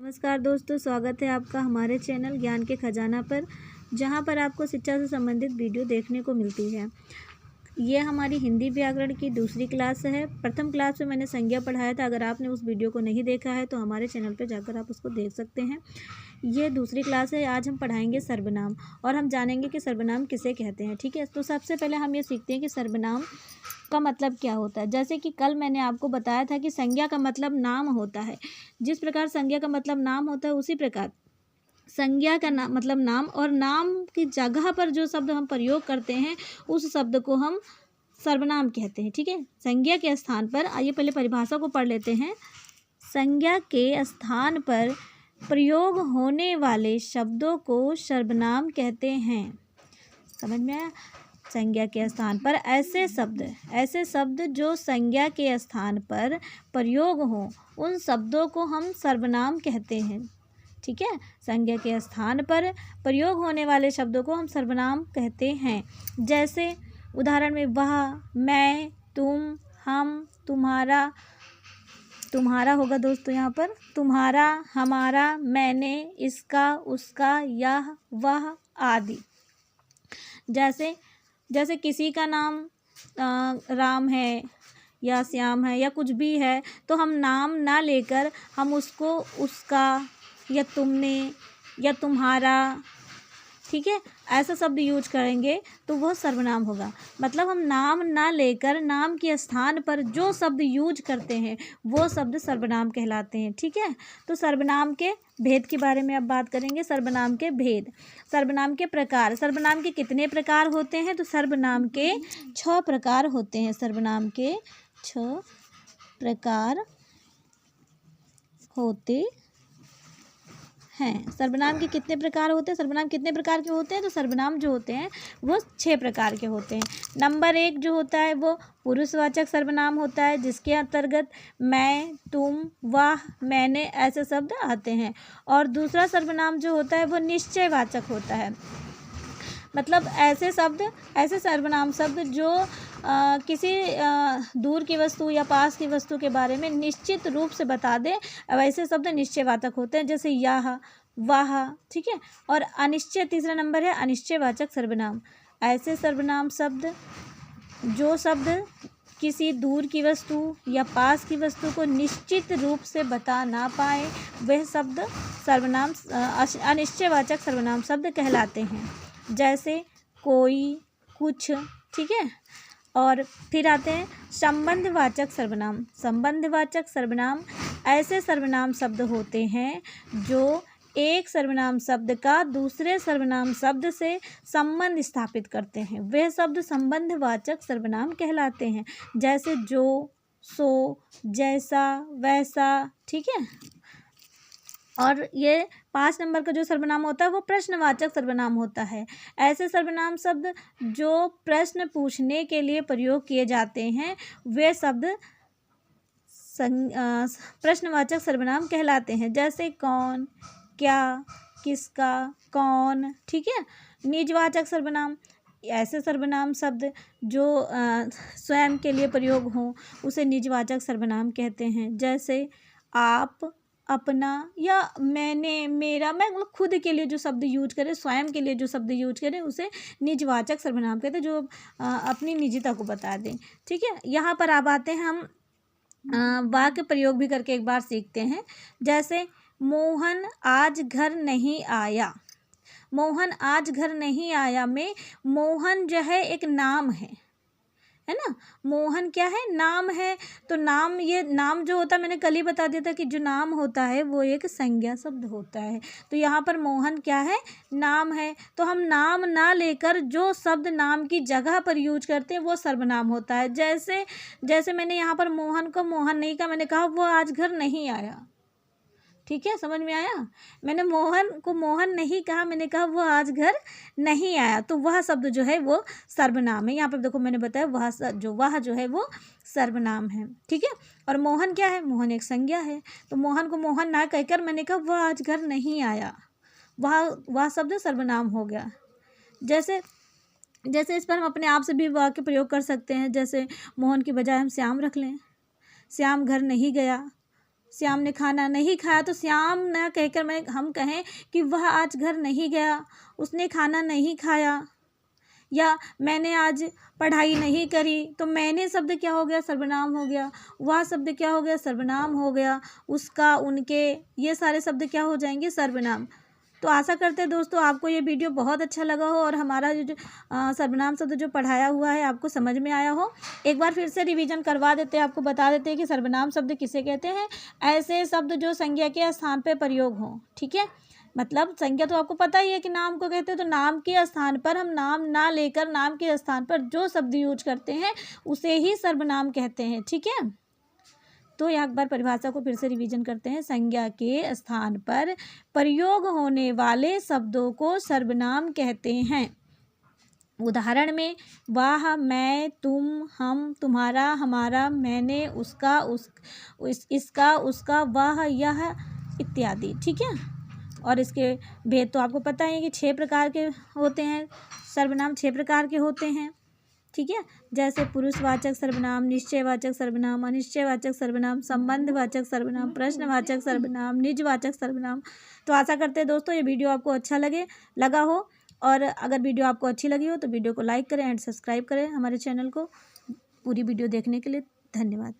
नमस्कार दोस्तों, स्वागत है आपका हमारे चैनल ज्ञान के खजाना पर, जहां पर आपको शिक्षा से संबंधित वीडियो देखने को मिलती है। ये हमारी हिंदी व्याकरण की दूसरी क्लास है। प्रथम क्लास में मैंने संज्ञा पढ़ाया था। अगर आपने उस वीडियो को नहीं देखा है तो हमारे चैनल पर जाकर आप उसको देख सकते हैं। ये दूसरी क्लास है। आज हम पढ़ाएंगे सर्वनाम और हम जानेंगे कि सर्वनाम किसे कहते हैं। ठीक है, तो सबसे पहले हम ये सीखते हैं कि सर्वनाम का मतलब क्या होता है। जैसे कि कल मैंने आपको बताया था कि संज्ञा का मतलब नाम होता है। जिस प्रकार संज्ञा का मतलब नाम होता है, उसी प्रकार संज्ञा का नाम मतलब नाम, और नाम की जगह पर जो शब्द हम प्रयोग करते हैं उस शब्द को हम सर्वनाम कहते हैं। ठीक है, संज्ञा के स्थान पर, आइए पहले परिभाषा को पढ़ लेते हैं। संज्ञा के स्थान पर प्रयोग होने वाले शब्दों को सर्वनाम कहते हैं। समझ में आया? संज्ञा के स्थान पर ऐसे शब्द जो संज्ञा के स्थान पर प्रयोग हो, उन शब्दों को हम सर्वनाम कहते हैं। ठीक है, संज्ञा के स्थान पर प्रयोग होने वाले शब्दों को हम सर्वनाम कहते हैं। जैसे उदाहरण में वह, मैं, तुम, हम, तुम्हारा, तुम्हारा होगा दोस्तों यहाँ पर, तुम्हारा, हमारा, मैंने, इसका, उसका, यह, वह आदि। जैसे किसी का नाम राम है या श्याम है या कुछ भी है, तो हम नाम ना लेकर हम उसको उसका या तुमने या तुम्हारा, ठीक है, ऐसा शब्द यूज करेंगे तो वह सर्वनाम होगा। मतलब हम नाम ना लेकर नाम के स्थान पर जो शब्द यूज करते हैं वो शब्द सर्वनाम कहलाते हैं। ठीक है, तो सर्वनाम के भेद के बारे में अब बात करेंगे। सर्वनाम के भेद, सर्वनाम के प्रकार। सर्वनाम के कितने प्रकार होते हैं? तो सर्वनाम के 6 प्रकार होते हैं। सर्वनाम के 6 प्रकार होते हैं। सर्वनाम के कितने प्रकार होते हैं? सर्वनाम कितने प्रकार के होते हैं? तो सर्वनाम जो होते हैं वो 6 प्रकार के होते हैं। नंबर 1 जो होता है वो पुरुषवाचक सर्वनाम होता है, जिसके अंतर्गत मैं, तुम, वह, मैंने ऐसे शब्द आते हैं। और दूसरा सर्वनाम जो होता है वो निश्चयवाचक होता है। मतलब ऐसे सर्वनाम शब्द जो किसी दूर की वस्तु या पास की वस्तु के बारे में निश्चित रूप से बता दें, वैसे शब्द निश्चयवाचक होते हैं। जैसे यह, वह, ठीक है। और अनिश्चय, तीसरा नंबर है अनिश्चयवाचक सर्वनाम। ऐसे सर्वनाम शब्द जो शब्द किसी दूर की वस्तु या पास की वस्तु को निश्चित रूप से बता ना पाए, वह शब्द सर्वनाम अनिश्चयवाचक सर्वनाम शब्द कहलाते हैं। जैसे कोई, कुछ, ठीक है। और फिर आते हैं संबंधवाचक सर्वनाम। संबंधवाचक सर्वनाम ऐसे सर्वनाम शब्द होते हैं जो एक सर्वनाम शब्द का दूसरे सर्वनाम शब्द से संबंध स्थापित करते हैं। वे शब्द संबंधवाचक सर्वनाम कहलाते हैं। जैसे जो, सो, जैसा, वैसा, ठीक है। और ये 5 नंबर का जो सर्वनाम होता है वो प्रश्नवाचक सर्वनाम होता है। ऐसे सर्वनाम शब्द जो प्रश्न पूछने के लिए प्रयोग किए जाते हैं वे शब्द प्रश्नवाचक सर्वनाम कहलाते हैं। जैसे कौन, क्या, किसका, कौन, ठीक है। निजवाचक सर्वनाम, ऐसे सर्वनाम शब्द जो स्वयं के लिए प्रयोग हों उसे निजवाचक सर्वनाम कहते हैं। जैसे आप, अपना या मैंने, मेरा, मैं मतलब खुद के लिए जो शब्द यूज करें, स्वयं के लिए जो शब्द यूज करें उसे निजवाचक सर्वनाम कहते हैं, जो अपनी निजता को बता दें। ठीक है, यहाँ पर अब आते हैं हम वाक्य प्रयोग भी करके एक बार सीखते हैं। जैसे मोहन आज घर नहीं आया। मोहन आज घर नहीं आया में मोहन जो है एक नाम है ना। मोहन क्या है? नाम है। तो नाम, ये नाम जो होता है, मैंने कल ही बता दिया था कि जो नाम होता है वो एक संज्ञा शब्द होता है। तो यहाँ पर मोहन क्या है? नाम है। तो हम नाम ना लेकर जो शब्द नाम की जगह पर यूज करते हैं वो सर्वनाम होता है। जैसे मैंने यहाँ पर मोहन को मोहन नहीं कहा, मैंने कहा वो आज घर नहीं आया। ठीक है, समझ में आया? मैंने मोहन को मोहन नहीं कहा, मैंने कहा वो आज घर नहीं आया। तो वह शब्द जो है वो सर्वनाम है। यहाँ पर देखो मैंने बताया वह जो है वो सर्वनाम है। ठीक है, और मोहन क्या है? मोहन एक संज्ञा है। तो मोहन को मोहन ना कहकर मैंने कहा वह आज घर नहीं आया, वह शब्द सर्वनाम हो गया। जैसे इस पर हम अपने आप से भी वाक्य प्रयोग कर सकते हैं। जैसे मोहन की बजाय हम श्याम रख लें। श्याम घर नहीं गया, श्याम ने खाना नहीं खाया, तो श्याम न कहकर हम कहें कि वह आज घर नहीं गया, उसने खाना नहीं खाया। या मैंने आज पढ़ाई नहीं करी, तो मैंने शब्द क्या हो गया, सर्वनाम हो गया। वह शब्द क्या हो गया, सर्वनाम हो गया। उसका, उनके, ये सारे शब्द क्या हो जाएंगे, सर्वनाम। तो आशा करते हैं दोस्तों आपको ये वीडियो बहुत अच्छा लगा हो और हमारा जो सर्वनाम शब्द जो पढ़ाया हुआ है आपको समझ में आया हो। एक बार फिर से रिवीजन करवा देते हैं, आपको बता देते हैं कि सर्वनाम शब्द किसे कहते हैं। ऐसे शब्द जो संज्ञा के स्थान पर प्रयोग हो, ठीक है। मतलब संज्ञा तो आपको पता ही है कि नाम को कहते हैं, तो नाम के स्थान पर हम नाम ना लेकर नाम के स्थान पर जो शब्द यूज करते हैं उसे ही सर्वनाम कहते हैं, ठीक है। तो एक बार परिभाषा को फिर से रिवीजन करते हैं। संज्ञा के स्थान पर प्रयोग होने वाले शब्दों को सर्वनाम कहते हैं। उदाहरण में वह, मैं, तुम, हम, तुम्हारा, हमारा, मैंने, उसका, इसका, उसका, वह, यह इत्यादि, ठीक है। और इसके भेद तो आपको पता है कि 6 प्रकार के होते हैं, सर्वनाम 6 प्रकार के होते हैं, ठीक है। जैसे पुरुषवाचक सर्वनाम, निश्चयवाचक सर्वनाम, अनिश्चयवाचक सर्वनाम, संबंधवाचक सर्वनाम, प्रश्नवाचक सर्वनाम, निजवाचक सर्वनाम। तो आशा करते हैं दोस्तों ये वीडियो आपको अच्छा लगा हो। और अगर वीडियो आपको अच्छी लगी हो तो वीडियो को लाइक करें एंड सब्सक्राइब करें हमारे चैनल को। पूरी वीडियो देखने के लिए धन्यवाद।